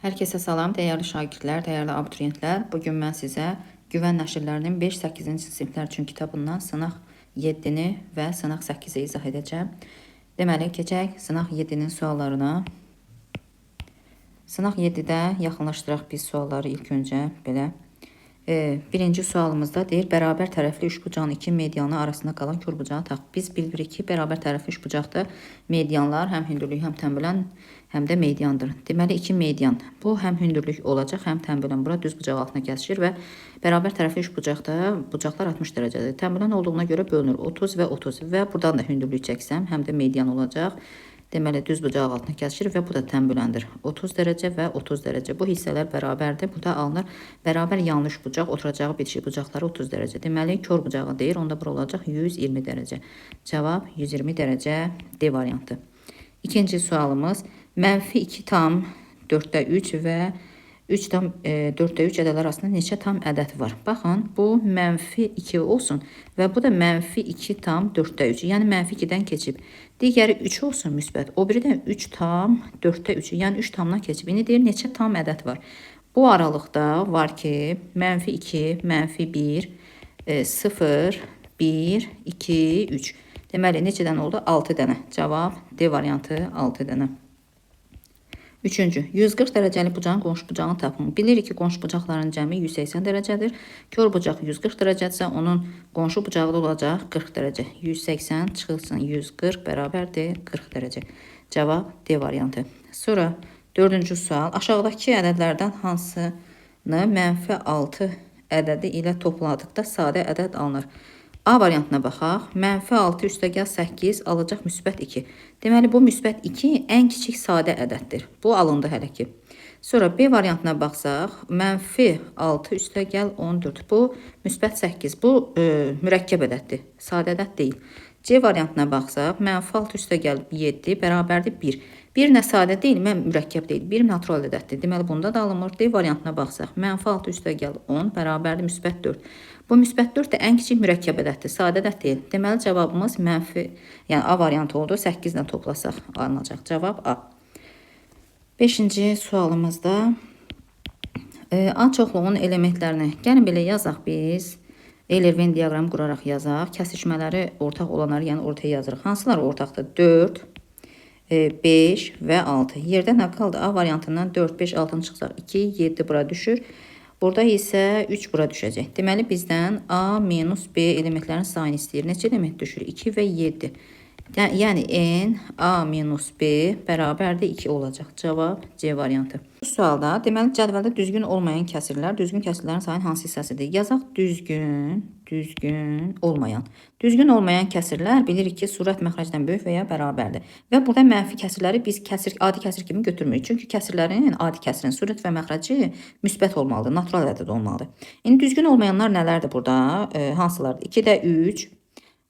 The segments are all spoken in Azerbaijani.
Hər kəsə salam, dəyərli şagirdlər, dəyərli abituriyentlər. Bugün mən sizə Güvən nəşrlərinin 5-8-ci siniflər üçün kitabından sınaq 7-ni və sınaq 8-i izah edəcəm. Deməli, keçək sınaq 7-nin suallarına. Sınaq 7-də yaxınlaşdıraq biz sualları ilk öncə belə. Birinci sualımızda deyir, bərabər tərəfli üçbucağın iki medianı arasında qalan körbucağı tap. Biz bilirik ki, bərabər tərəfli üçbucaqda medianlar həm hündürlük, həm tənbölən, həm də mediandır. Deməli, iki median. Bu həm hündürlük olacaq, həm tənbölən. Bura düz bucaq altına kəsişir və bərabər tərəfli üçbucaqda bucaqlar 60 dərəcədir. Tənbölən olduğuna görə bölünür 30 və 30 və buradan da hündürlük çəksəm, həm də median olacaq. Deməli, düz bucaq altına kəsişir və bu da tənböləndir. 30 dərəcə və 30 dərəcə. Bu hissələr bərabərdir. Bu da alınır. Bərabər yanlış bucaq, oturacağı bitişik bucaqları 30 dərəcə. Deməli, kör bucağı deyir. Onda bura olacaq 120 dərəcə. Cavab 120 dərəcə D variantı. İkinci sualımız mənfi 2 tam 4-də 3 və 3 tam 4-də 3 ədələr arasında neçə tam ədəd var? Baxın, bu mənfi 2 olsun və bu da mənfi 2 tam 4-də 3. Yəni mənfi 2-dən keçib. Digəri 3 olsun müsbət. O biri də 3 tam 4-də 3. Yəni 3 tamdan keçib. İndi deyir neçə tam ədəd var? Bu aralıqda var ki, mənfi 2, mənfi 1, 0, 1, 2, 3. Deməli, neçədən oldu? 6 dənə. Cavab D variantı 6 dənə. Üçüncü, 140 dərəcəli bucağın qonşu bucağını tapın. Bilirik ki, qonşu bucaqların cəmi 180 dərəcədir. Kör bucaq 140 dərəcədirsə, onun qonşu bucağı da olacaq 40 dərəcə. 180 çıxılsın 140 bərabərdir 40 dərəcə. Cavab D variantı. Sonra dördüncü sual. Aşağıdakı ədədlərdən hansını mənfi 6 ədədi ilə topladıqda sadə ədəd alınır? A variantına baxaq. Mənfi 6 üstəgəl 8 alacaq müsbət 2. Deməli, bu müsbət 2 ən kiçik sadə ədəddir. Bu alındı hələ ki. Sonra B variantına baxsaq, mənfi 6 üstəgəl 14. Bu müsbət 8. Bu mürəkkəb ədəddir. Sadə ədəd deyil. C variantına baxsaq, mənfi 6 üstəgəl 7 bərabərdir 1. 1 nə sadə deyil, mən mürəkkəb deyil. 1 natural ədəddir. Deməli, bunda da alınmır. D variantına baxsaq, mənfi 6 üstəgəl 10 bərabərdir müsbət 4. Bu müsbət 4 də ən kiçik mürəkkəb ədəddir. Sadə ədəd deyil. Deməli, cavabımız mənfi, yəni A variantı oldu. 8 ilə toplasaq alınacaq. Cavab A. 5-ci sualımızda A çoxluğun elementlərini gəlin belə yazaq biz. Eyler-Venn diaqramı quraraq yazaq. Kəsişmələri ortaq olanları, yəni ortaya yazırıq. Hansılar ortaqdır? 4, 5 və 6. Yerdə nə qaldı? A variantından 4, 5, 6-nı çıxsaq 2, 7 bura düşür. Burada isə 3 bura düşəcək. Deməli, bizdən A minus B elementlərin sayını istəyir. Neçə element düşür? 2 və 7. Yəni N A minus B bərabərdir 2 olacaq. Cavab C variantı. Bu sualda deməli cədvəldə düzgün olmayan kəsirlər, düzgün kəsirlərin sayının hansı hissəsidir? Yazaq düzgün, düzgün olmayan. Düzgün olmayan kəsirlər bilirik ki, surət məxrəcdən böyük və ya bərabərdir. Və burada mənfi kəsirləri biz adi kəsir kimi götürmürük. Çünki kəsirlərin, adi kəsirin surət və məxrəci müsbət olmalıdır, natural ədəd olmalıdır. İndi düzgün olmayanlar nələrdir burada? Hansılardır? 2-də 3,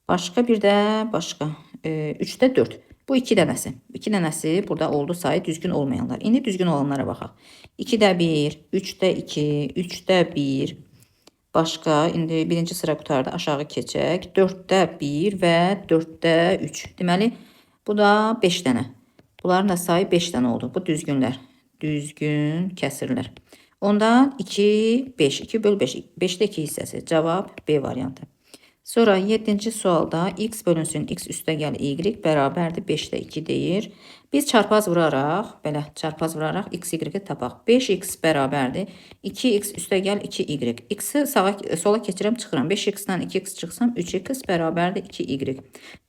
başqa bir də başqa. 3-də 4. Bu 2 dənəsi. 2 dənəsi burada oldu sayı düzgün olmayanlar. İndi düzgün olanlara baxaq. 2-də 1, 3-də 2, 3-də 1. Başqa, indi birinci sıra qutarda aşağı keçək. 4-də 1 və 4-də 3. Deməli, bu da 5 dənə. Bunların da sayı 5 dənə oldu. Bu düzgünlər. Düzgün kəsirlər. Onda 2, 5. 2 böl 5. 5-də 2 hissəsi. Cavab B variantı. Sonra 7-ci sualda x bölünsün x üstəgəl y bərabərdir 5-də 2 deyir. Biz çarpaz vuraraq, belə çarpaz vuraraq x, y tapaq. 5x bərabərdir 2x üstəgəl 2y. X-i sola keçirəm, çıxıram. 5x-dan 2x çıxsam 3x bərabərdir 2y.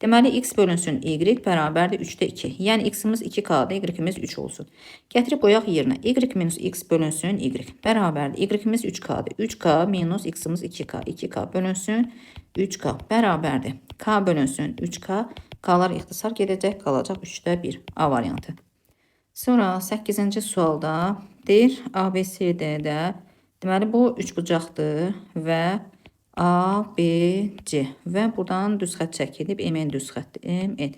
Deməli, x bölünsün y bərabərdir 3-də 2. Yəni x-imiz 2k-dır, y-imiz 3 olsun. Gətirib qoyaq yerinə. Y minus x bölünsün y bərabərdir. Y-imiz 3k-dır. 3k minus x-imiz 2k. 2k bölünsün 3k bərabərdir. K bölünsün 3k. K'lar ixtisar gedəcək, qalacaq 3-də 1. A variantı. Sonra 8-ci sualda deyir ABCD-də, deməli bu 3 bucaqdır və ABC və buradan düz xətt çəkilib, MN düz xəttdir, MN.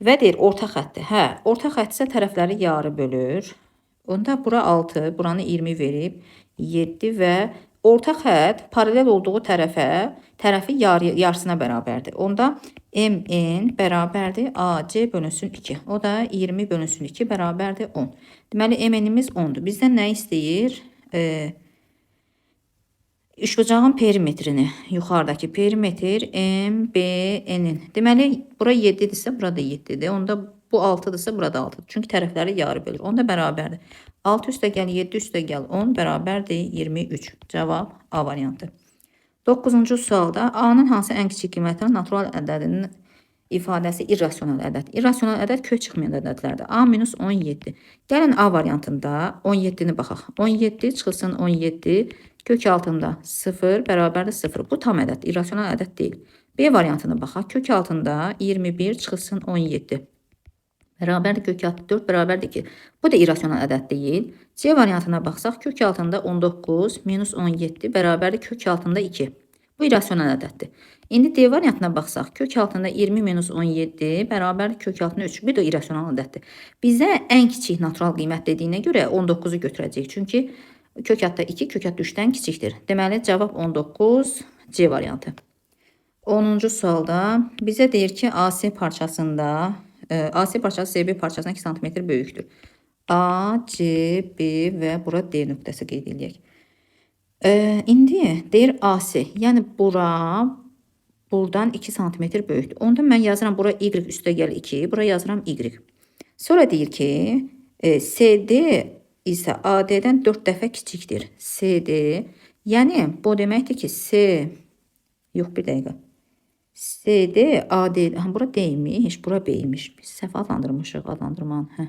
Və deyir orta xəttdir. Hə, orta xətt isə tərəfləri yarı bölür. Onda bura 6, buranı 20 verib, 7 və orta xətt paralel olduğu tərəfi yarısına bərabərdir. Onda MN bərabərdir AC bölünsün 2. O da 20 bölünsün 2 bərabərdir 10. Deməli MN-imiz 10'dur. Bizdən nə istəyir? Üçbucağın perimetrini, yuxarıdakı perimetr MBN-in. Deməli, bura 7-dirsə, burada 7-dir. Onda bu 6-dırsa, burada 6-dır. Çünki tərəfləri yarı bölür. Onda bərabərdir. 6 üstəgəl 7 üstəgəl 10 bərabərdir 23. Cavab A variantı. 9-cu sualda A-nın hansı ən kiçik qiymətinin natural ədədinin ifadəsi irrasional ədəd. İrrasional ədəd kök çıxmayan ədədlərdir. A-17. Gəlin A variantında 17-ni baxaq. 17 çıxılsın 17 kök altında 0 bərabərdir 0. Bu tam ədəd, irrasional ədəd deyil. B variantına baxaq. Kök altında 21 çıxılsın 17. Bərabərdir kök altı 4 bərabərdir 2. Bu da irrasional ədəd deyil. C variantına baxsaq, kök altında 19 minus 17 bərabərdir kök altında 2. Bu irrasional ədəddir. İndi D variantına baxsaq, kök altında 20 minus 17 bərabərdir kök altında 3. Bu da irrasional ədəddir. Bizə ən kiçik natural qiymət dediyinə görə 19-u götürəcəyik. Çünki kök altında 2 kök altında 3-dən kiçikdir. Deməli, cavab 19 C variantı. 10-cu sualda bizə deyir ki, AC parçasında AC parçası CB parçasına 2 cm böyükdür. A, C, B və bura D nöqtəsi qeyd edək. İndi deyir AC, yəni buradan 2 cm böyükdür. Onda mən yazıram bura Y üstəgəl 2, bura yazıram Y. Sonra deyir ki, CD isə AD-dən 4 dəfə kiçikdir. CD, yəni bu deməkdir ki, yox bir dəqiqə. CD, AD, bura D-ymiş, bura B-ymiş. Biz səhv adlandırmışıq, adlandırmanı.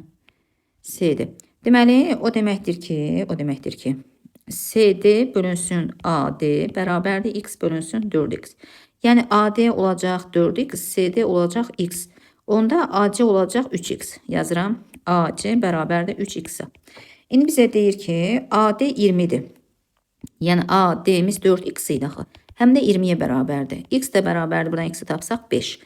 CD. Deməli, o deməkdir ki, CD bölünsün AD bərabərdir X bölünsün 4X. Yəni AD olacaq 4X, CD olacaq X. Onda AC olacaq 3X. Yazıram, AC bərabərdir 3X-ə. İndi bizə deyir ki, AD 20-dir. Yəni AD-miz 4X idi axı. Həm də 20-yə bərabərdir. X də bərabərdir, buradan X-i tapsaq 5.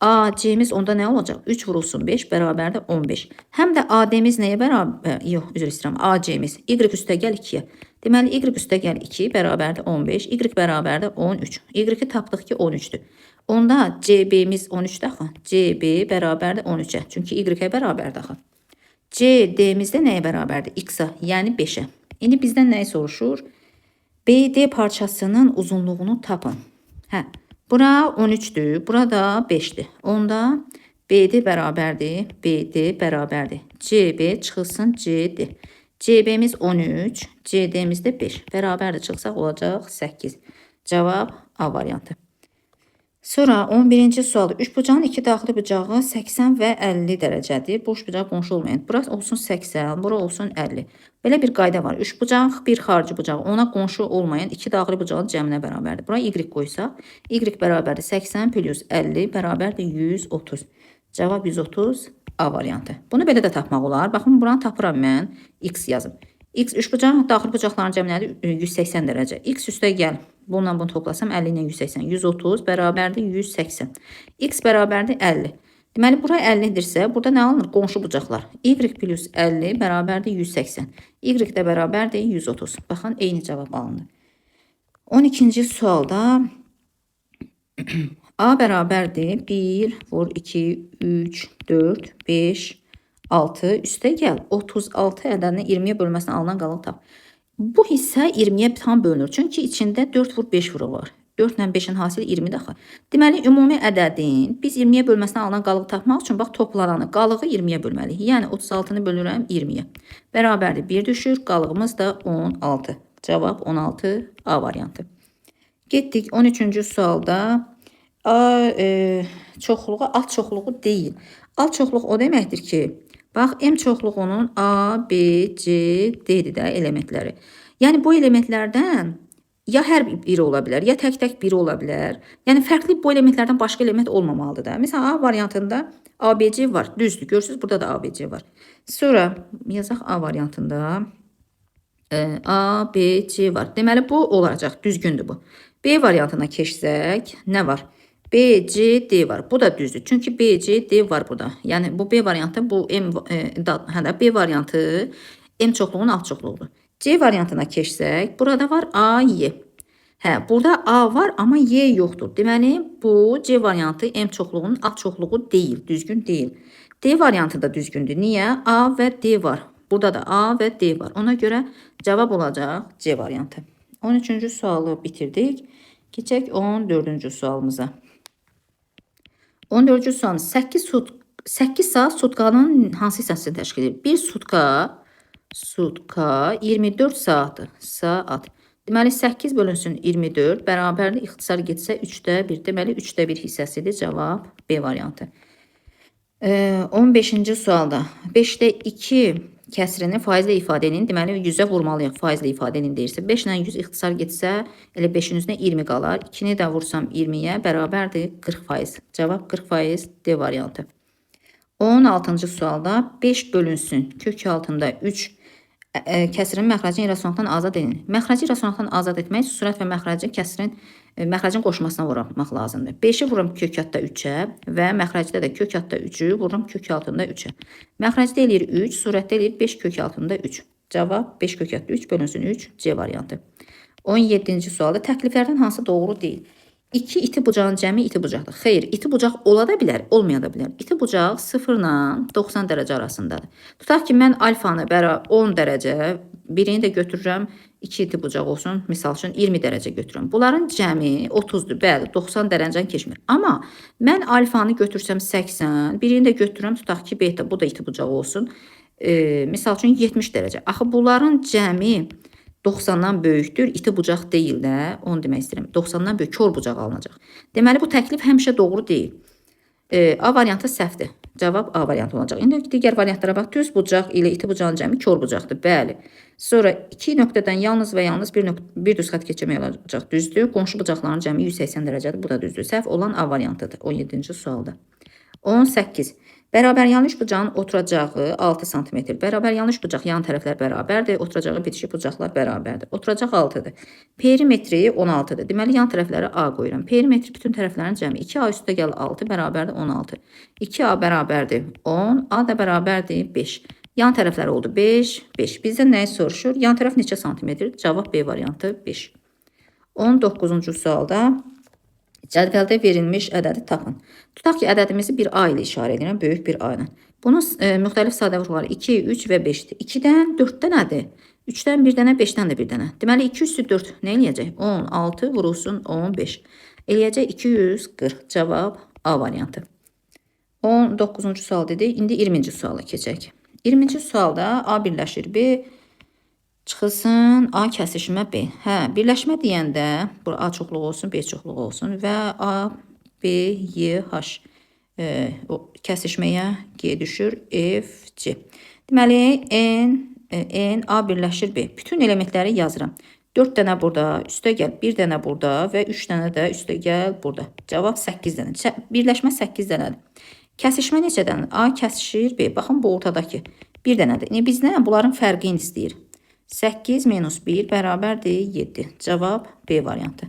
AC-miz onda nə olacaq? 3 vurulsun 5 bərabərdir 15. Həm də AD-miz nəyə bərabər? Yox, üzr istəyirəm. AC-miz Y üstəgəl 2-yə. Deməli, Y üstəgəl 2 bərabərdir 15. Y bərabərdir 13. Y-i tapdıq ki, 13-dür. Onda CB-miz 13-də axı. CB bərabərdir 13-ə. Çünki Y-ə bərabərdir axı. CD-mizdə nəyə bərabərdir? X-ə, yəni 5-ə. İndi bizdən nəyi soruşur? BD parçasının uzunluğunu tapın. Bura 13'dür, burada 5'dir. Onda BD bərabərdir. CB çıxılsın CD. CB'miz 13, CD'miz də 5. Bərabərdir çıxsaq olacaq 8. Cavab A variantı. Sonra 11-ci sual. Üçbucağın iki daxili bucağı 80 və 50 dərəcədir. Boş bucaq qonşu olmayan. Burası olsun 80, bura olsun 50. Belə bir qayda var. Üçbucaq bir xarici bucaq ona qonşu olmayan iki daxili bucağın cəminə bərabərdir. Bura Y qoysaq, Y bərabərdir 80 plus 50 bərabərdir 130. Cavab 130 A variantı. Bunu belə də tapmaq olar. Baxın, buranı tapıram mən. X yazım. X üçbucaq daxili bucaqların cəminədir 180 dərəcə. X üstəgəl. Bununla bunu toplasam 50 ilə 180. 130 bərabərdir 180. X bərabərdir 50. Deməli, bura 50-dirsə, burada nə alınır? Qonşu bucaqlar. Y plus 50 bərabərdir 180. Y də bərabərdir 130. Baxın, eyni cavab alınır. 12-ci sualda A bərabərdir 1, vur 2, 3, 4, 5, 6, üstəgəl 36 ədədini 20-yə bölməsindən alınan qalıq tap. Bu hissə 20-yə tam bölünür. Çünki içində 4 vur 5 vuru var. 4 ilə 5-in hasili 20 daxı. Deməli, ümumi ədədin biz 20-yə bölməsindən alınan qalığı tapmaq üçün bax toplaranı, qalığı 20-yə bölməliyik. Yəni 36-nı bölürəm 20-yə. Bərabərdir 1 düşür, qalığımız da 16. Cavab 16 A variantı. Getdik 13-cü sualda. Çoxluğu alt çoxluğu deyil. Alt çoxluq o deməkdir ki, bax M çoxluğunun A, B, C, D-dir də elementləri. Yəni bu elementlərdən ya hər biri ola bilər, ya tək-tək biri ola bilər. Yəni fərqli bu elementlərdən başqa element olmamalıdır da. Məsələn, A variantında ABC var, düzdür. Görürsünüz, burada da ABC var. Sonra yazaq A variantında ABC var. Deməli, bu olacaq, düzgündür bu. B variantına keçsək, nə var? B, C, D var. Bu da düzdür. Çünki B, C, D var burada. Yəni bu B variantı, bu B variantı M çoxluğunun alt çoxluğudur. C variantına keçsək, burada var A, Y. Hə, burada A var, amma Y yoxdur. Deməli, bu C variantı M çoxluğunun alt çoxluğu deyil, düzgün deyil. D variantı da düzgündür. Niyə? A və D var. Burada da A və D var. Ona görə cavab olacaq C variantı. 13-cü sualı bitirdik. Keçək 14-cü sualımıza. 14-cü sual 8 saat sutkanın hansı hissəsini təşkil edir? Bir sutka 24 saatdır. Saat. Deməli 8 bölünsün 24 bərabərdir ixtisar getsə 3də 1. Deməli 3də 1 hissəsidir. Cavab B variantı. 15-ci sualda 5də 2 kəsrini faizlə ifadə edin. Deməli 100-ə vurmalıyıq faizlə ifadə edin deyirsə. 5 ilə 100 ixtisar getsə elə 5-in üzrə 20 qalar. 2-ni də vursam 20-yə bərabərdir 40%. Cavab 40% D variantı. 16-cı sualda 5 bölünsün kök altında 3 kəsirin məxrəcin irrasionaldan azad edin. Məxrəci irrasionaldan azad etmək sürət və məxrəci kəsirin məxrəcin qoşmasına vurmaq lazımdır. 5-i vururam kök altında 3-ə və məxrəcdə də kök altında 3-ü vururam kök altında 3-ə. Məxrəcdə eləyir 3, surətdə eləyir 5 kök altında 3. Cavab 5 kök altında 3 bölünsün 3 C variantı. 17-ci sualda təkliflərdən hansı doğru deyil? 2 iti bucağın cəmi iti bucaqdır. Xeyr, iti bucaq ola da bilər, olmaya da bilər. İti bucaq 0 ilə 90 dərəcə arasındadır. Tutaq ki, mən alfanı 10 dərəcə, birini də götürürəm, 2 iti bucaq olsun, misal üçün 20 dərəcə götürürəm. Bunların cəmi 30-dur, bəli, 90 dərəcəni keçmir. Amma mən alfanı götürsəm 80, birini də götürürəm, tutaq ki, beta, bu da iti bucaq olsun, misal üçün 70 dərəcə. Axı, bunların cəmi 90-dan böyükdür, iti bucaq deyil də, onu demək istəyirəm. 90-dan böyük kör bucaq alınacaq. Deməli, bu təklif həmişə doğru deyil. A variantı səhvdir. Cavab A variantı olacaq. İndi digər variantlara bax, düz bucaq ilə iti bucağın cəmi kör bucaqdır. Bəli. Sonra 2 nöqtədən yalnız və yalnız bir düz xət keçirmək olacaq. Düzdür. Qonşu bucaqların cəmi 180 dərəcədir. Bu da düzdür. Səhv olan A variantıdır 17-ci sualda. 18. Bərabər yanlış bucağın oturacağı 6 cm. Bərabər yanlış bucaq yan tərəflər bərabərdir. Oturacağı bitişik bucaqlar bərabərdir. Oturacaq 6-dır. Perimetri 16-dır. Deməli, yan tərəfləri A qoyuram. Perimetri bütün tərəflərin cəmi 2A üstə gəl 6 bərabərdir 16. 2A bərabərdir 10, A da bərabərdir 5. Yan tərəfləri oldu 5, 5. Bizdən nəyi soruşur? Yan tərəf neçə santimetrdir? Cavab B variantı 5. 19-cu sualda cədvəldə verilmiş ədədi tapın. Tutaq ki, ədədimizi bir A ilə işarə edirəm, böyük bir A ilə. Bunun müxtəlif sadəvurları 2, 3 və 5-dir. 2-dən 4-dən nədir? 3-dən 1 dənə, 5-dən də 1 dənə. Deməli, 2 üstü 4 nə eləyəcək? 10, 6 vurulsun 15. Eləyəcək 240. Cavab A variantı. 19-cu sual dedik. İndi 20-ci suala keçək. 20-ci sualda A birləşir B, çıxılsın A kəsişmə B. Hə, birləşmə deyəndə A çoxluğu olsun, B çoxluğu olsun və A, B, Y, H kəsişməyə G düşür, F, C. Deməli, N, A birləşir B. Bütün elementləri yazıram. 4 dənə burada, üstə gəl, 1 dənə burada və 3 dənə də üstə gəl burada. Cavab 8 dənə. Birləşmə 8 dənədir. Kəsişmə neçə dənə? A kəsişir B. Baxın, bu ortadakı 1 dənədir. Bizdən bunların fərqini istəyir. 8 minus 1 bərabərdir 7. Cavab B variantı.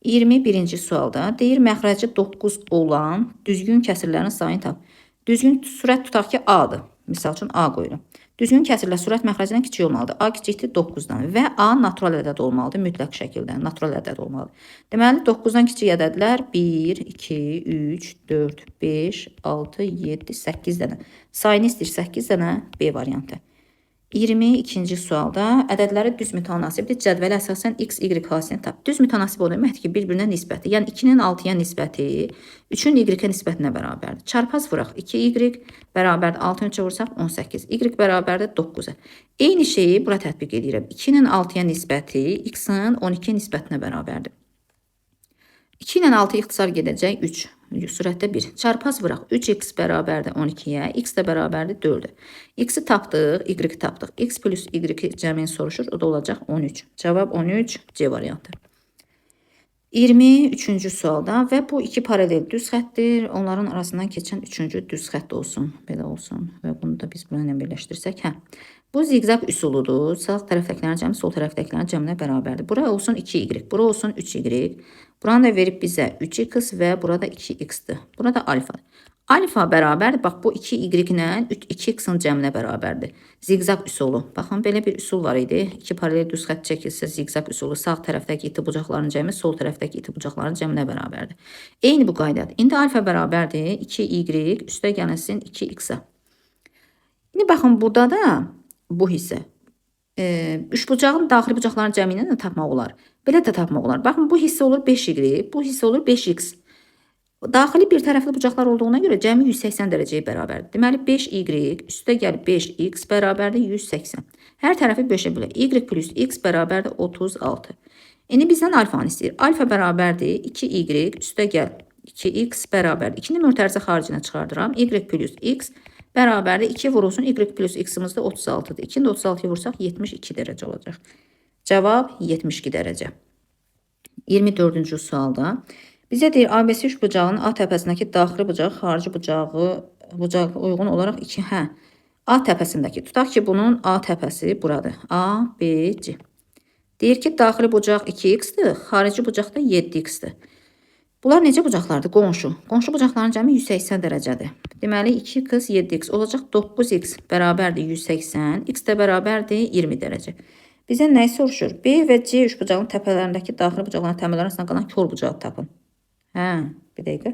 21-ci sualda deyir, məxrəci 9 olan düzgün kəsirlərin sayını tap. Düzgün sürət tutaq ki, A-dır. Misal üçün A qoyuram. Düzgün kəsirlər sürət məxrəcindən kiçik olmalıdır. A kiçikdir 9-dan və A natural ədəd olmalıdır. Mütləq şəkildə natural ədəd olmalıdır. Deməli, 9-dan kiçik ədədlər 1, 2, 3, 4, 5, 6, 7, 8 dənə. Sayını istəyir 8 dənə B variantı. 22-ci sualda ədədləri düz mütənasibdir. Cədvələ əsasən x, y hasini tap. Düz mütənasib o deməkdir ki, bir-birinə nisbəti. Yəni 2-nin 6-ya nisbəti 3-ün y-ə nisbətinə bərabərdir. Çarpaz vuraq. 2y bərabərdir 6-ın 3-ə vursaq 18. Y bərabərdir 9-a. Eyni şeyi bura tətbiq edirəm. 2-nin 6-ya nisbəti x-in 12-yə nisbətinə bərabərdir. 2 ilə 6 ixtisar gedəcək 3. Sürətdə 1. Çarpaz vuraq. 3x bərabərdir 12-yə. X də bərabərdir 4-ə. X-i tapdıq, y-i tapdıq. X plus y cəmini soruşur. O da olacaq 13. Cavab 13 C variantı. 23-cü sualda və bu iki paralel düz xətdir. Onların arasından keçən 3-cü düz xətt olsun. Belə olsun. Və bunu da biz bununla birləşdirsək. Hə. Bu zigzag üsuludur. Sağ tərəfdəkilərin cəmi sol tərəfdəkilərin cəminə bərabərdir. Bura olsun 2y, bura olsun 3y. Buranı da verib bizə 3x və burada 2x-dir. Burada alfa. Alfa bərabərdir. Bax, bu 2y ilə 2x-in cəminə bərabərdir. Zigzag üsulu. Baxın, belə bir üsul var idi. İki paralel düz xətt çəkilsə zigzag üsulu sağ tərəfdəki iti bucaqların cəmi sol tərəfdəki iti bucaqların cəminə bərabərdir. Eyni bu qaydadır. İndi alfa bərabərdir 2y üstə gəlsin 2x-a. İndi baxın, burada da bu hissə. Üçbucağın daxili bucaqların cəmi ilə də tapmaq olar. Belə də tapmaq olar. Baxın, bu hissə olur 5y, bu hissə olur 5x. Daxili bir tərəfli bucaqlar olduğuna görə cəmi 180 dərəcəyə bərabərdir. Deməli 5y üstə gəlib 5x bərabərdir 180. Hər tərəfi 5-ə bölə. Y plus x bərabərdir 36. İndi bizdən alfanı istəyir. Alfa bərabərdir 2y üstə gəl 2x bərabərdir. 2-ni mötərizə xaricinə çıxardıram. Y plus x bərabərdir 2 vurulsun. Y plus x-imiz də 36-dır. 2-ni də 36-ya vursaq 72 dərəcə olacaq. Cavab 72 dərəcə. 24-cü sualda bizə deyir, ABC üçbucağının A təpəsindəki daxili bucağı xarici bucağı uyğun olaraq 2. A təpəsindəki. Tutaq ki, bunun A təpəsi buradır. A, B, C. Deyir ki, daxili bucaq 2x-dir, xarici bucaq da 7x-dir. Bunlar necə bucaqlardır? Qonşu. Qonşu bucaqların cəmi 180 dərəcədir. Deməli, 2x 7x olacaq 9x bərabərdir 180, x də bərabərdir 20 dərəcə. Bizə nəyi soruşur? B və C üçbucağının təpələrindəki daxili bucaqların təməlləri arasında qalan kör bucağı tapın. Bir dəqiqə.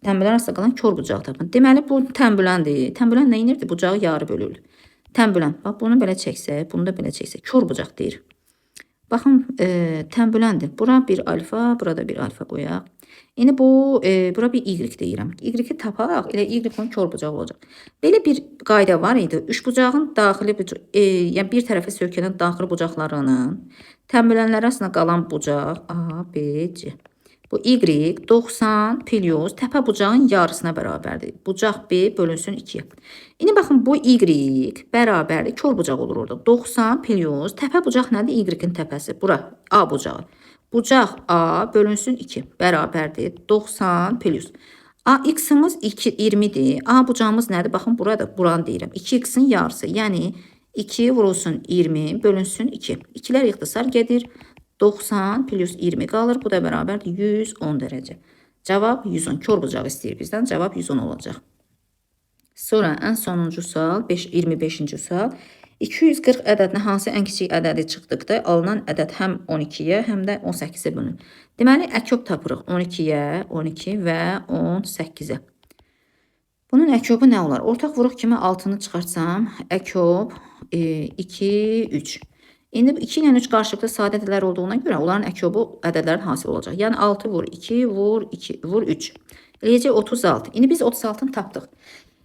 Tənbülən arasında qalan kör bucağı tapın. Deməli, bu tənbüləndir. Tənbülən nə inirdi? Bucağı yarı bölürdü. Tənbülən. Bax, bunu belə çəksək, bunu da belə çəksək. Kör bucaq deyir. Baxın, tənbüləndir. Bura bir alfa, burada bir alfa qoyaq. İndi bura bir y deyirəm. Y-i tapaq, elə y-in kör bucağı olacaq. Belə bir qayda var idi. Üçbucağın daxili, yəni bir tərəfə söykənən daxili bucaqlarının tənbülənlər arasında qalan bucaq A, B, C. Bu y 90 plus təpə bucağın yarısına bərabərdir. Bucaq B bölünsün 2-yə. İndi baxın, bu y bərabərdir. Kör bucaq olur orada. 90 plus təpə bucaq nədir? Y-in təpəsi. Bura A bucağı. Bucaq A bölünsün 2 bərabərdir. 90 plus. A x-imiz 20-dir. A bucağımız nədir? Baxın, burada buranı deyirəm. 2x-in yarısı. Yəni 2 vurulsun 20 bölünsün 2. 2-lər ixtisar gedir. 90 plus 20 qalır. Bu da bərabərdir 110 dərəcə. Cavab 110. Kör bucağı istəyir bizdən. Cavab 110 olacaq. Sonra ən sonuncu sual, 25-ci sual. 240 ədədinə hansı ən kiçik ədədi çıxdıqda alınan ədəd həm 12-yə, həm də 18-ə bölünür. Deməli, əkob tapırıq 12-yə, 12 və 18-ə. Bunun əkobu nə olar? Ortaq vuruq kimi 6-nı çıxartsam, əkob 2, 3. İndi 2 ilə 3 qarşılıqlı sadə ədədlər olduğuna görə onların əkobu ədədlərin hasili olacaq. Yəni 6 vur 2, vur 2, vur 3. Eləyəcək 36. İndi biz 36-nı tapdıq.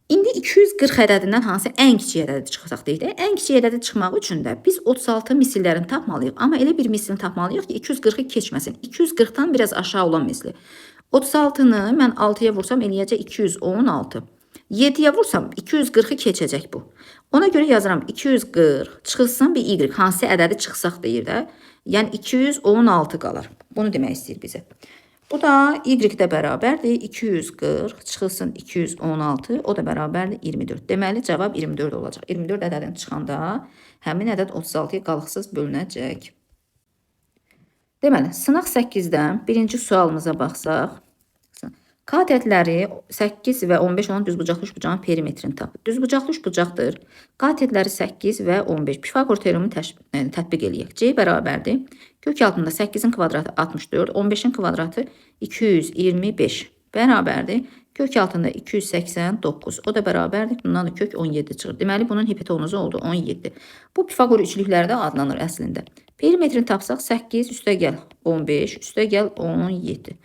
İndi 240 ədədindən hansı ən kiçik ədədi çıxacaq deyək də. Ən kiçik ədədi çıxmaq üçün də biz 36 misillərini tapmalıyıq. Amma elə bir misilini tapmalıyıq ki, 240-ı keçməsin. 240-dan biraz aşağı olan misli. 36-nı mən 6-ya vursam eləyəcək 216. 7-yə vursam 240-ı keçəcək bu. Ona görə yazıram 240 çıxılsın bir y. Hansı ədədi çıxsaq deyir də. Yəni 216 qalar. Bunu demək istəyir bizə. Bu da y də bərabərdir. 240 çıxılsın 216. O da bərabərdir 24. Deməli cavab 24 olacaq. 24 ədədin çıxanda həmin ədəd 36-ya qalıqsız bölünəcək. Deməli, sınaq 8-dən birinci sualımıza baxsaq. Katetləri 8 və 15 olan düzbucaqlı üçbucağın perimetrini tapır. Düzbucaqlı üçbucaqdır. Katetləri 8 və 15. Pifagor teoremini tətbiq eləyək. C bərabərdir. Kök altında 8-in kvadratı 64, 15-in kvadratı 225 bərabərdir. Kök altında 289. O da bərabərdir. Bundan da kök 17 çıxır. Deməli, bunun hipotenuzu oldu 17. Bu Pifagor üçlükləri də adlanır əslində. Perimetrini tapsaq 8 üstə gəl 15 üstə gəl 17.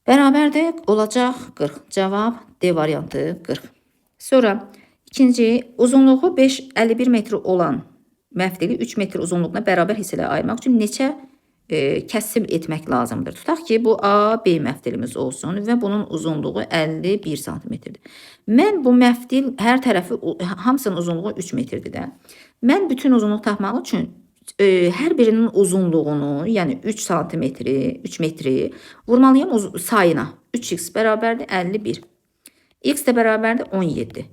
Bərabərdə olacaq 40. Cavab D variantı 40. Sonra ikinci, uzunluğu 51 metr olan məfdili 3 metr uzunluğuna bərabər hissələrə ayırmaq üçün neçə kəsim etmək lazımdır? Tutaq ki, bu A, B məfdilimiz olsun və bunun uzunluğu 51 cm-dir. Mən bu məfdil hər tərəfi, hamısının uzunluğu 3 metrdir də. Mən bütün uzunluğu tapmaq üçün hər birinin uzunluğunu, yəni 3 santimetri, 3 metri vurmalıyam sayına. 3x bərabərdir 51. X də bərabərdir 17.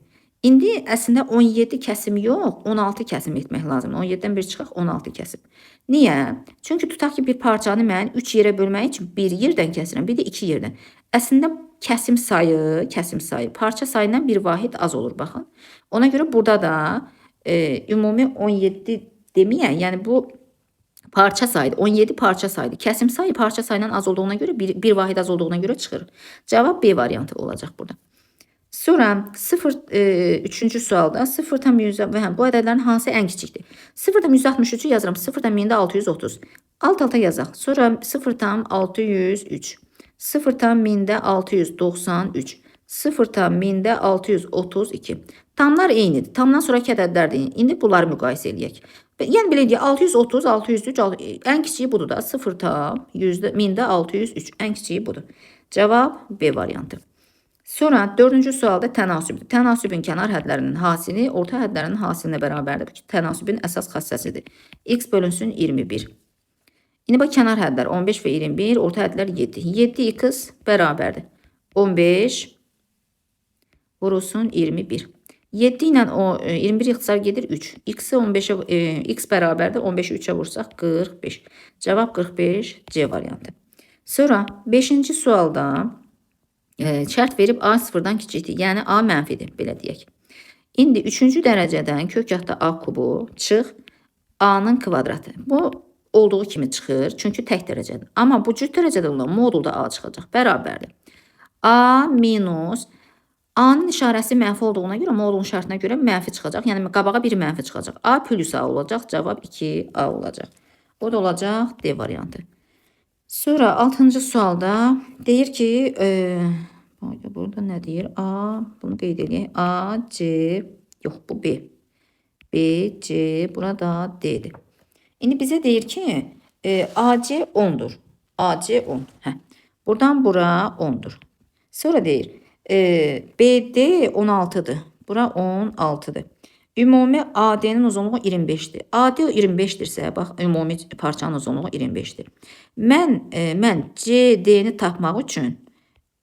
İndi əslində 17 kəsim yox, 16 kəsim etmək lazımdır. 17-dən 1 çıxaq 16 kəsim. Niyə? Çünki tutaq ki, bir parçanı mən 3 yerə bölmək üçün bir yerdən kəsirəm, bir də 2 yerdən. Əslində kəsim sayı parça sayından bir vahid az olur baxın. Ona görə burada da ümumi 17 deməyək, yəni bu parça saydı. 17 parça saydı. Kəsim sayı parça sayından az olduğuna görə bir vahid az olduğuna görə çıxır. Cavab B variantı olacaq burada. Sonra 3-cü sualda 0,100 və həm bu ədədlərin hansı ən kiçikdir? 0,163-ü yazıram. 0,630. Alt-alta yazaq. Sonra 0,603. 0,693. 0,632. Tamlar eynidir. Tamdan sonraki ədədlərdir. İndi bunları müqayisə eləyək. Yəni belə deyək, 630, 603, ən kiçiyi budur da. 0,603. Ən kiçiyi budur. Cavab B variantı. Sonra 4-cü sualda tənasübdür. Tənasübün kənar hədlərinin hasili orta hədlərinin hasilinə bərabərdir. Bu tənasübün əsas xassəsidir. X bölünsün 21. İndi bax kənar hədlər 15 və 21, orta hədlər 7. 7x bərabərdir. 15 vurulsun 21. 7 ilə 21 ixtisar gedir 3. X-i 15'e x bərabərdir. 15'i 3'e vursaq 45. Cavab 45 C variantı. Sonra 5-ci sualda şərt verib A sıfırdan kiçikdir. Yəni A mənfidir, belə deyək. İndi 3-cü dərəcədən kökgahda A kubu çıx A-nın kvadratı. Bu olduğu kimi çıxır, çünki tək dərəcədir. Amma bu cüt dərəcədə olan modulda A çıxacaq. Bərabərdir. A minus A-nın işarəsi mənfi olduğuna görə modulun şərtinə görə mənfi çıxacaq. Yəni qabağa bir mənfi çıxacaq. A plus A olacaq. Cavab 2A olacaq. O da olacaq D variantı. Sonra 6-cı sualda deyir ki, burada nə deyir? A, bunu qeyd edək. A, C, yox bu B. B, C, burada D'dir. İndi bizə deyir ki, AC 10'dur. AC 10. Buradan bura 10'dur. Sonra deyir, BD 16'dır. Bura 16'dır. Ümumi AD'nin uzunluğu 25'dir. AD 25'dirsə, bax, ümumi parçanın uzunluğu 25'dir. Mən CD'ni tapmaq üçün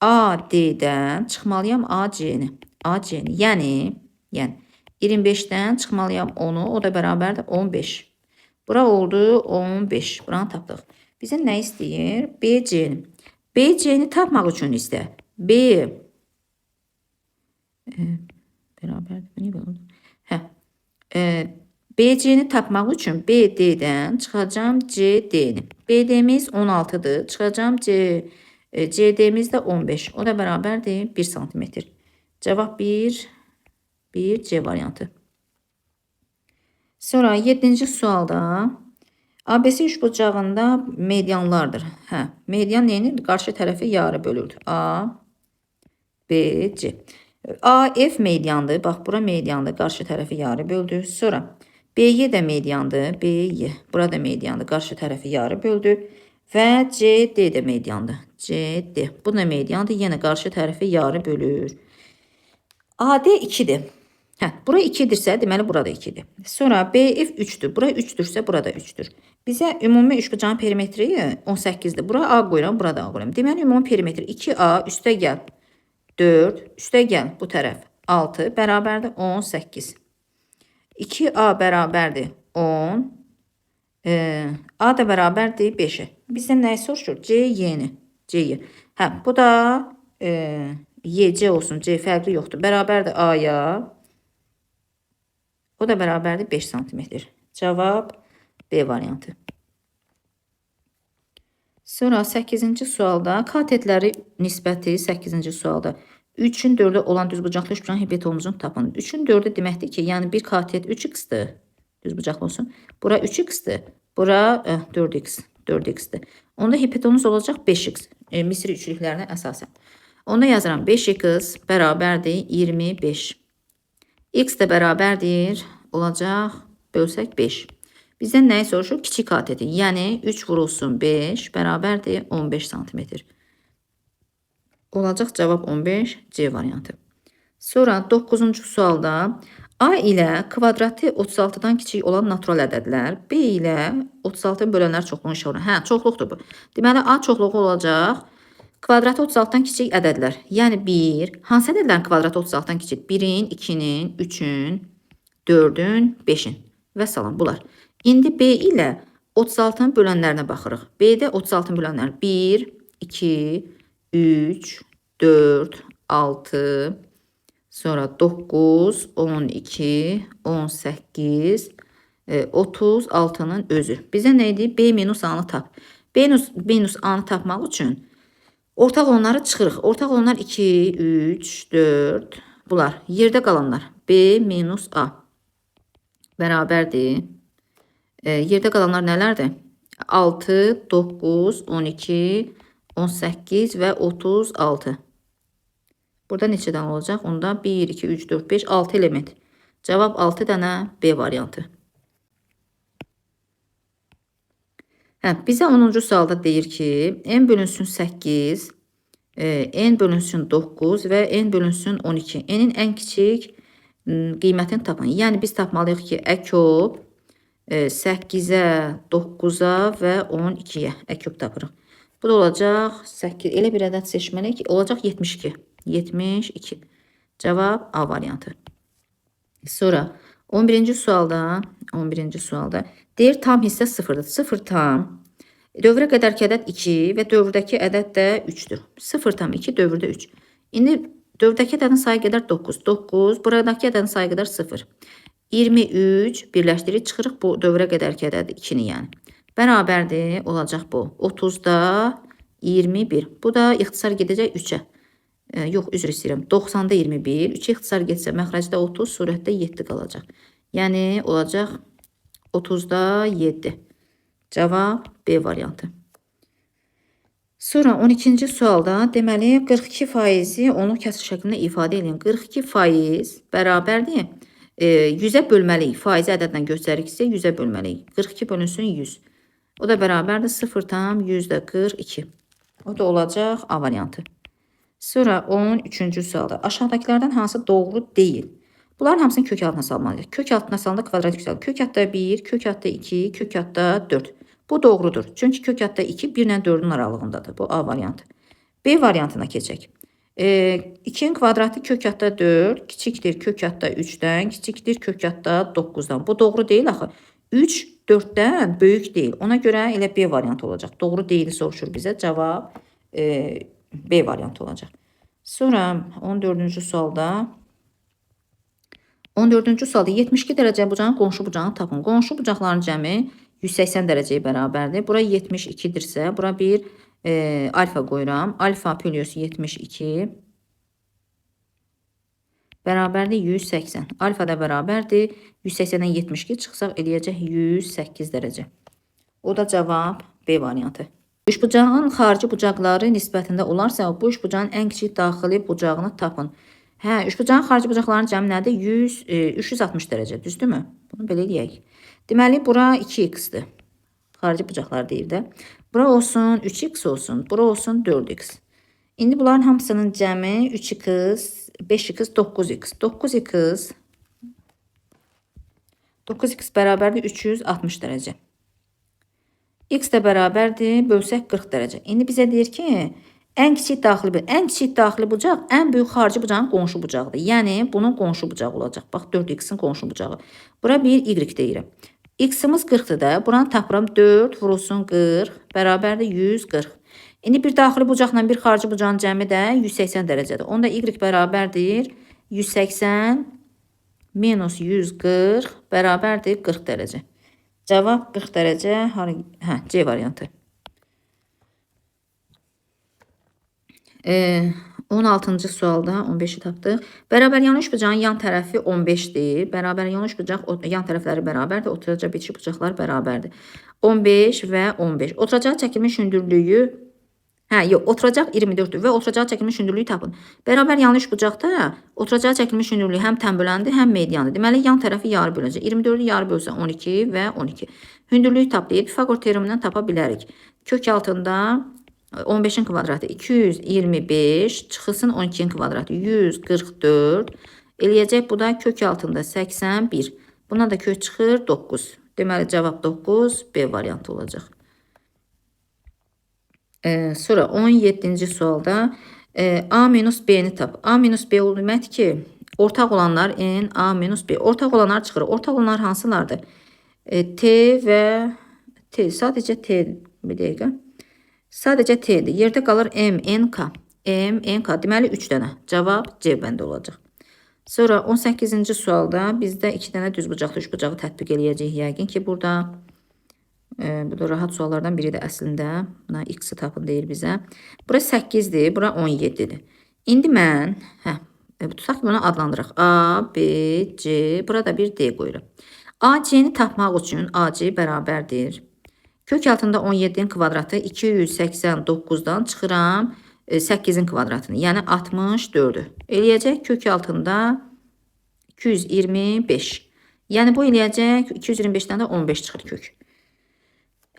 AD'dən çıxmalıyam AC'ni. Yəni 25'dən çıxmalıyam 10'u, o da bərabərdir 15. Bura oldu 15. Buranı tapdıq. Bizə nə istəyir? BC'ni. BC'ni tapmaq üçün istə. B bərabərdir. Bu niyə belə oldu? BC'ni tapmaq üçün BD'dən çıxacam CD'ni. BD'miz 16'dır. Çıxacam CD'miz də 15. O da bərabərdir 1 cm. Cavab 1 C variantı. Sonra 7-ci sualda ABC üçbucağında medianlardır. Median neyini? Qarşı tərəfi yarı bölürdü. A, B, C. AF mediandır. Bax, bura mediandır. Qarşı tərəfi yarı böldü. Sonra BY də mediandır. BY. Burada mediandır. Qarşı tərəfi yarı böldü. Və CD də mediandır. CD. Bu da mediandır. Yenə qarşı tərəfi yarı bölür. AD 2'dir. Bura 2'dirsə, deməli burada 2'dir. Sonra BF 3'dür. Bura 3'dürsə, burada 3'dür. Bizə ümumi üçbucağın perimetri 18'dir. Bura A qoyuram, burada A qoyuram. Deməli ümumi perimetri 2A üstə gəl 4, üstə gəl bu tərəf 6 bərabərdir 18. 2A bərabərdir 10. A da bərabərdir 5'e. Bizdən nəyi soruşur? CY-ni. Bu da YC olsun. C fərqli yoxdur. Bərabərdir A-ya. O da bərabərdir 5 cm. Cavab B variantı. Sonra 8-ci sualda katetləri nisbəti 8-ci sualda 3'ün 4'ü olan düzbucaqlı üçbucağın hipotenuzunu tapın. 3'ün 4'ü deməkdir ki, yəni bir katet 3x-dir. Düzbucaqlı olsun. Bura 3x-dir. Bura 4x-dir. Onda hipotenuz olacaq 5x. Misri üçlüklərinə əsasən. Onda yazıram 5x bərabərdir 25. X də bərabərdir olacaq bölsək 5. Bizdən nəyi soruşur? Kiçik kateti. Yəni 3 vurulsun 5 bərabərdir 15 cm. Olacaq cavab 15 C variantı. Sonra 9-cu sualda A ilə kvadratı 36'dan kiçik olan natural ədədlər B ilə 36'ın bölənlər çoxluğunu işarə. Çoxluqdur bu. Deməli A çoxluğu olacaq Kvadratı 36-dan kiçik ədədlər. Yəni 1, hansı ədədlərin kvadratı 36-dan kiçik? 1-in, 2-nin, 3-ün, 4-ün, 5-in və salam bunlar. İndi B ilə 36-nın bölənlərinə baxırıq. B-də 36-nın bölənləri 1, 2, 3, 4, 6, sonra 9, 12, 18, 36-nın özü. Bizə nə idi? B minus A-nı tap. B minus A-nı tapmaq üçün ortaq onları çıxırıq. Ortaq onlar 2, 3, 4, bunlar. Yerdə qalanlar B minus A bərabərdir. Yerdə qalanlar nələrdir? 6, 9, 12, 18 və 36. Burada neçədən olacaq? Onda 1, 2, 3, 4, 5, 6 element. Cavab 6 dənə B variantı. Bizə 10-cu sualda deyir ki, n bölünsün 8, n bölünsün 9 və n bölünsün 12. N'in ən kiçik qiymətini tapın. Yəni biz tapmalıyıq ki, əkyob 8-ə, 9-a və 12-yə əkyob tapırıq. Bu da olacaq 8. Elə bir ədəd seçməliyik ki, olacaq 72. 72. Cavab A variantı. Sonra 11-ci sualda deyir tam hissə 0-dır. 0 tam. Dövrə qədərki ədəd 2 və dövrdəki ədəd də 3-dür. 0 tam 2, dövrdə 3. İndi dövrdəki ədədin sayı qədər 9. 9, buradakı ədədin sayı qədər 0. 23 birləşdirib çıxırıq bu dövrə qədərki ədədi 2-ni yəni. Bərabərdir, olacaq bu. 30-da 21. Bu da ixtisar gedəcək 3-ə. Yox, üzr istəyirəm. 90-da 21. 3-ə ixtisar getsə məxrəcdə 30, surətdə 7 qalacaq. Yəni olacaq 30-da 7. Cavab B variantı. Sonra 12-ci sualda deməli 42% onu kəsr şəklində ifadə edin. 42% bərabərdir. 100-ə bölməliyik. Faizi ədədlə göstəriksə 100-ə bölməliyik. 42 bölünsün 100. O da bərabərdir 0,42. O da olacaq A variantı. Sonra 13-cü sualda aşağıdakilərdən hansı doğru deyil? Bunların hamısını kök altına salmalıyıq. Kök altına salanda kvadrat yüksəlir. Kök altda 1, kök altda 2, kök altda 4. Bu doğrudur. Çünki kök altda 2 1 ilə 4-ün aralığındadır. Bu A variantı. B variantına keçək. 2-nin kvadratı kök altda 4, kiçikdir kök altda 3-dən, kiçikdir kök altda 9-dan. Bu doğru deyil axı. 3 4-dən böyük deyil. Ona görə elə B variantı olacaq. Doğru deyili soruşur bizə. Cavab B variantı olacaq. Sonra 14-cü sualda 72 dərəcə bucağın qonşu bucağını tapın. Qonşu bucaqların cəmi 180 dərəcəyə bərabərdir. Bura 72-dirsə, bura bir alfa qoyuram. Alfa plus 72 bərabərdir 180. Alfa da bərabərdir 180-dən 72 çıxsaq eləyəcək 108 dərəcə. O da cavab B variantı. Üçbucağın xarici bucaqları nisbətində olarsa, bu üçbucağın ən kiçik daxili bucağını tapın. Üçbucağın xarici bucaqlarının cəmi nədir? 360 dərəcə, düzdürmü? Bunu belə eləyək. Deməli, bura 2x-dir. Xarici bucaqlar deyir də. Bura olsun 3x olsun, bura olsun 4x. İndi bunların hamısının cəmi 3x, 5x, 9x. 9x bərabərdir 360 dərəcə. X də bərabərdir, bölsək 40 dərəcə. İndi bizə deyir ki, ən kiçik daxili bucaq ən böyük xarici bucağın qonşu bucağıdır. Yəni, bunun qonşu bucağı olacaq. Bax, 4x-in qonşu bucağı. Bura bir y deyirəm. X-imiz 40-dır da, buranı tapıram 4 vurulsun 40, bərabərdir 140. İndi bir daxili bucaqla bir xarici bucağın cəmi də 180 dərəcədir. Onda y bərabərdir 180 minus 140 bərabərdir 40 dərəcə. Cavab 40 dərəcə, C variantı. 16-cı sualda 15-i tapdıq. Bərabər yanlış bucağın yan tərəfi 15-dir. Bərabər yanlış bucaq yan tərəfləri bərabərdir. Oturacağı bitişik bucaqlar bərabərdir. 15 və 15. Oturacağı çəkilmiş hündürlüyü oturacaq 24-dür və oturacağı çəkilmiş hündürlüyü tapın. Bərabər yanlış bucaqda oturacağı çəkilmiş hündürlüyü həm tənböləndir, həm mediandır. Deməli, yan tərəfi yarı böləcək. 24-ü yarı bölsə 12 və 12. Hündürlüyü tap deyib, Pifaqor teoremindən tapa bilərik. Kök altında 15-in kvadratı 225, çıxılsın 12-in kvadratı 144. Eləyəcək, bu da kök altında 81. Buna da kök çıxır 9. Deməli, cavab 9, B variantı olacaq. Sonra 17-ci sualda A minus B-ni tap. A minus B o deməkdir ki, ortaq olanlar N, A minus B. Ortaq olanlar çıxır. Ortaq olanlar hansılardır? T və T. Sadəcə T. Bir dəqiqə. Sadəcə T'dir. Yerdə qalır M, N, K. M, N, K. Deməli 3 dənə. Cavab C bəndə olacaq. Sonra 18-ci sualda bizdə 2 dənə düzbucaqlı üçbucağı tətbiq eləyəcəyik. Yəqin ki, burada bu da rahat suallardan biridir əslində. Buna x-i tapın deyir bizə. Bura 8-dir, bura 17-dir. İndi mən, tutaq ki, bunu adlandıraq. A, B, C, burada bir D qoyuram. AC-ni tapmaq üçün AC bərabərdir. Kök altında 17-nin kvadratı 289-dan çıxıram 8-in kvadratını. Yəni 64-dür. Eləyəcək kök altında 225. Yəni bu eləyəcək 225-dən də 15 çıxır kök.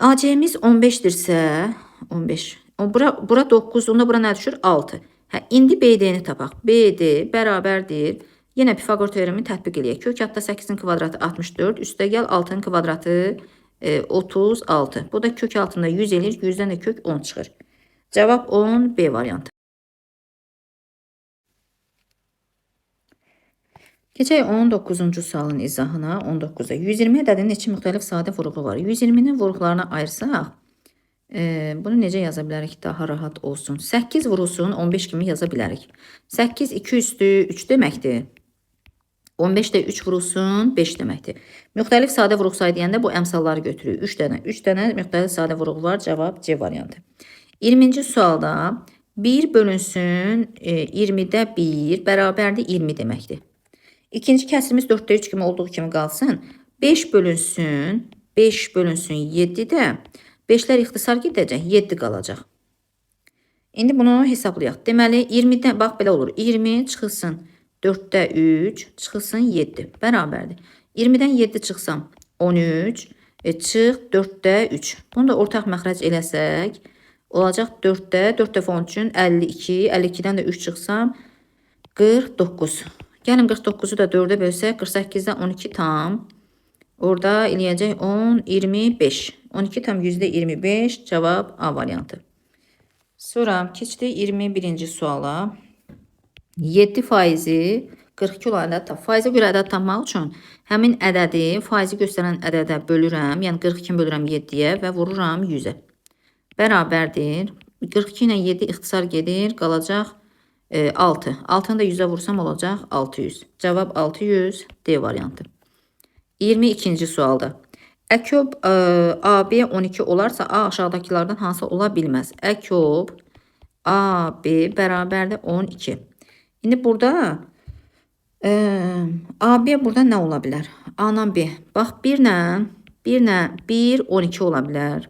AC-miz 15-dirsə 15. Bura 9, onda bura nə düşür? 6. İndi BD-ni tapaq. BD bərabərdir. Yenə Pifaqor teoremi tətbiq eləyək. Kök altında 8-in kvadratı 64, üstə gəl 6-nın kvadratı 36. Bu da kök altında 100 eləyir, 100-dən də kök 10 çıxır. Cavab 10, B variantı. Keçək 19-cu sualın izahına. 19-da 120 ədədinin neçə müxtəlif sadə vuruğu var. 120-nin vuruqlarına ayırsaq, bunu necə yaza bilərik daha rahat olsun. 8 vurulsun 15 kimi yaza bilərik. 8 2 üstü 3 deməkdir. 15 də 3 vurulsun 5 deməkdir. Müxtəlif sadə vuruq sayı deyəndə bu əmsalları götürür. 3 dənə müxtəlif sadə vuruq var. Cavab C variantı. 20-ci sualda 1 bölünsün 20-də 1 bərabərdir 20 deməkdir. İkinci kəsirimiz 4-də 3 kimi olduğu kimi qalsın. 5 bölünsün 7-də 5'lər ixtisar gedəcək, 7 qalacaq. İndi bunu hesablayaq. Deməli 20-dən bax belə olur. 20 çıxılsın 4'də 3 çıxılsın 7 bərabərdir. 20-dən 7 çıxsam 13 çıx 4'də 3. Bunu da ortaq məxrəc eləsək olacaq 4'də 4 dəfə 13-ün 52. 52-dən də 3 çıxsam 49. Gəlin 49'u da 4'ə bölsək 48'dən 12 tam. Orada eləyəcək 10, 25. 12 tam %25 cavab A variantı. Sonra keçdi 21-ci suala. 7 faizi 42 olan ədəd tap. Faizə görə ədəd tapmaq üçün həmin ədədi faizi göstərən ədədə bölürəm. Yəni 42 bölürəm 7-yə və vururam 100-ə. Bərabərdir. 42 ilə 7 ixtisar gedir. Qalacaq 6. 6-nı da 100-ə vursam olacaq 600. Cavab 600 D variantı. 22-ci sualda. Əkob AB 12 olarsa A aşağıdakilerden hansı ola bilməz? Əkob AB bərabərdir 12. İndi burada AB burada nə ola bilər? A-dan B. Bax 1 ilə 1 12 ola bilər.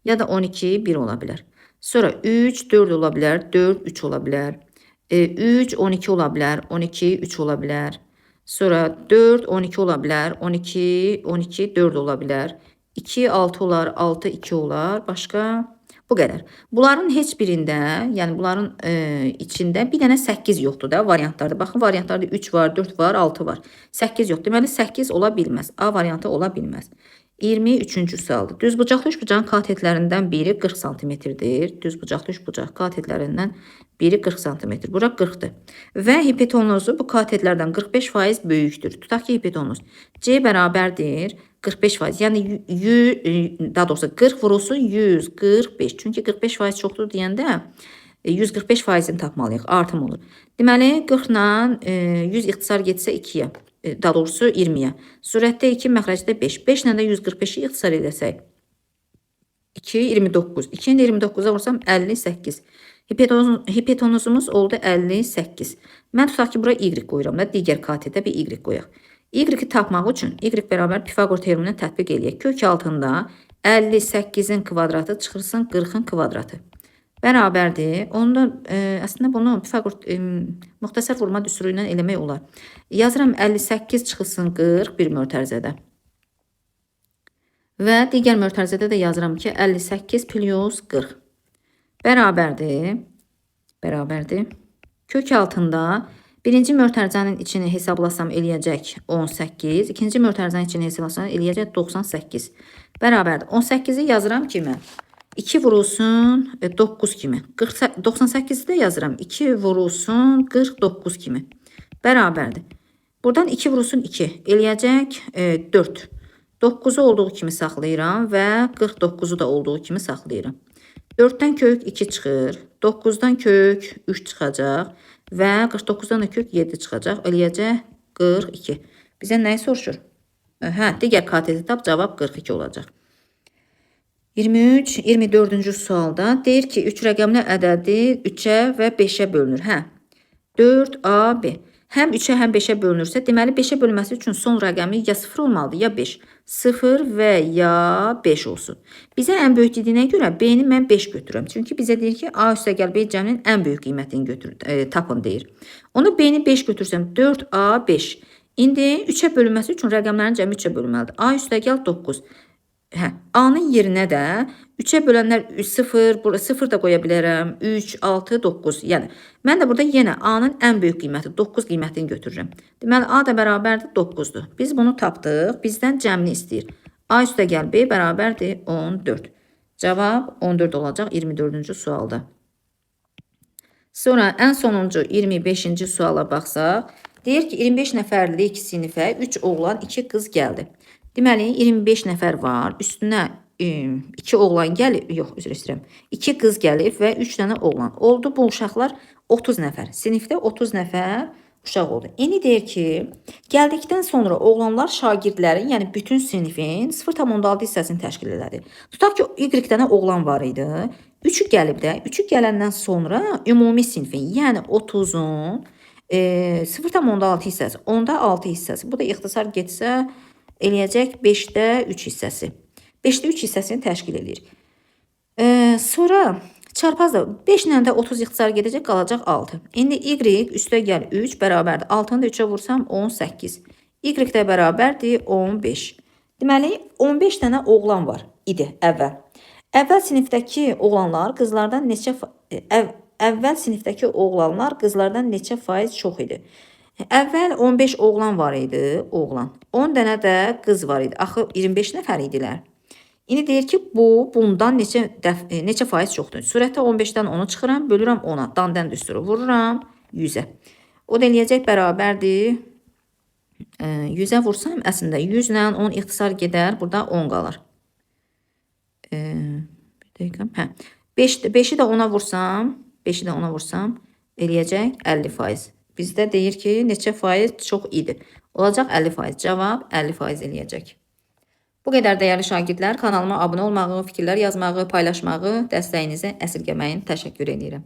Ya da 12 1 ola bilər. Sonra 3 4 ola bilər. 4 3 ola bilər. 3 12 ola bilər. 12 3 ola bilər. Sonra 4 12 ola bilər. 12 12 4 ola bilər. 2 6 olar. 6 2 olar. Başqa bu qədər. Bunların heç birində, yəni bunların içində bir dənə 8 yoxdur da variantlarda. Baxın variantlarda 3 var, 4 var, 6 var. 8 yox. Deməli 8 ola bilməz. A variantı ola bilməz. 23-cü sualdır. Düzbucaqlı üçbucağın katetlərindən biri 40 cm-dir. Düzbucaqlı üçbucaq katetlərindən biri 40 cm. Bura 40-dır. Və hipotenuzu bu katetlərdən 45% böyükdür. Tutaq ki, hipotenuz C bərabərdir 45%. Yəni daha doğrusu 40 vurulsun 145. Çünki 45% çoxdur deyəndə 145%-ni tapmalıyıq. Artım olur. Deməli 40 ilə 100 ixtisar getsə 2-yə. Daha doğrusu 20-yə. Surətdə 2, məxrəcdə 5. 5 ilə də 145-i ixtisar edəsək 2, 29. 2 ilə 29-a vursam 58. Hipotenuzumuz oldu 58. Mən tutaq ki, bura Y qoyuram da, digər katetə bir Y qoyaq. Y-i tapmaq üçün Y bərabər Pifaqor teoremini tətbiq eləyək. Kök altında 58-in kvadratı çıxırsın 40-ın kvadratı. Bərabərdir. Onda əslində bunu Pifaqor müxtəsər vurma düsturu ilə eləmək olar. Yazıram 58 çıxılsın 40 bir mötərizədə. Və digər mötərizədə də yazıram ki 58 plus 40 bərabərdir. Kök altında birinci mötərizənin içini hesablasam eləyəcək 18. İkinci mötərizənin içini hesablasam eləyəcək 98. Bərabərdir. 18-i yazıram ki mən 2 vurulsun 9 kimi. 98-i də yazıram. 2 vurulsun 49 kimi. Bərabərdir. Buradan 2 vurulsun 2. Eləyəcək 4. 9-u olduğu kimi saxlayıram və 49-u da olduğu kimi saxlayıram. 4-dən kök 2 çıxır. 9-dan kök 3 çıxacaq və 49-dan da kök 7 çıxacaq. Eləyəcək 42. Bizə nəyi soruşur? Hə, digər kateti tap, cavab 42 olacaq. 23, 24-cü sualda deyir ki, 3 rəqəmli ədədi 3-ə və 5-ə bölünür. Hə, 4AB. Həm 3-ə, həm 5-ə bölünürsə, deməli 5-ə bölünməsi üçün son rəqəmi ya 0 olmalıdır, ya 5. 0 və ya 5 olsun. Bizə ən böyük dediyinə görə B-ni mən 5 götürürəm. Çünki bizə deyir ki, A üstəgəl B cəminin ən böyük qiymətini tapın deyir. Onu B-ni 5 götürsəm, 4A5. İndi 3-ə bölünməsi üçün rəqəmlərin cəmi 3-ə bölünməlidir. A üstəgəl 9. Hə, A-nın yerinə də 3-ə bölənlər 0, 0 da qoya bilərəm. 3, 6, 9. Yəni, mən də burada yenə A-nın ən böyük qiyməti 9 qiymətini götürürəm. Deməli, A da bərabərdir 9-dur. Biz bunu tapdıq. Bizdən cəmini istəyir. A üstəgəl B bərabərdir 14. Cavab 14 olacaq 24-cü sualda. Sonra ən sonuncu 25-ci suala baxsaq, deyir ki, 25 nəfərlik sinifə 3 oğlan, 2 qız gəldi. Deməli, 25 nəfər var, üstünə 2 oğlan gəlib, yox, üzr istəyirəm, 2 qız gəlib və 3 dənə oğlan. Oldu bu uşaqlar 30 nəfər. Sinifdə 30 nəfər uşaq oldu. İndi deyir ki, gəldikdən sonra oğlanlar şagirdlərin, yəni bütün sinifin 0,6 hissəsini təşkil elədi. Tutaq ki, Y dənə oğlan var idi. 3'ü gəlib də, 3'ü gələndən sonra ümumi sinifin, yəni 30'un 0,6 hissəsi, 10'da 6 hissəsi. Bu da ixtisar getsə eləyəcək 5'də 3 hissəsi. 5'də 3 hissəsini təşkil edir. Sonra çarpaz da 5 ilə də 30 ixtisar gedəcək, qalacaq 6. İndi Y üstə gəl 3 bərabərdir. 6'nı da 3'ə vursam 18. Y də bərabərdir 15. Deməli 15 dənə oğlan var idi əvvəl. Əvvəl sinifdəki oğlanlar qızlardan neçə faiz çox idi? Əvvəl 15 oğlan var idi, oğlan. 10 dənə də qız var idi. Axı 25 nəfər idilər. İndi deyir ki, bundan neçə faiz çoxdur? Sürətdə 15-dən 10'u çıxıram, bölürəm 10'a. Dandən düsturu vururam 100'ə. O da eləyəcək bərabərdir. 100'ə vursam, əslində 100 ilə 10 ixtisar gedər, burada 10 qalır. 5'i də 10'a vursam, eləyəcək 50%. Bizdə deyir ki, neçə faiz çox idi. Olacaq 50%. Cavab 50% eləyəcək. Bu qədər dəyərli şagirdlər, kanalıma abunə olmağı, fikirlər yazmağı, paylaşmağı, dəstəyinizi əsirgəməyin təşəkkür edirəm.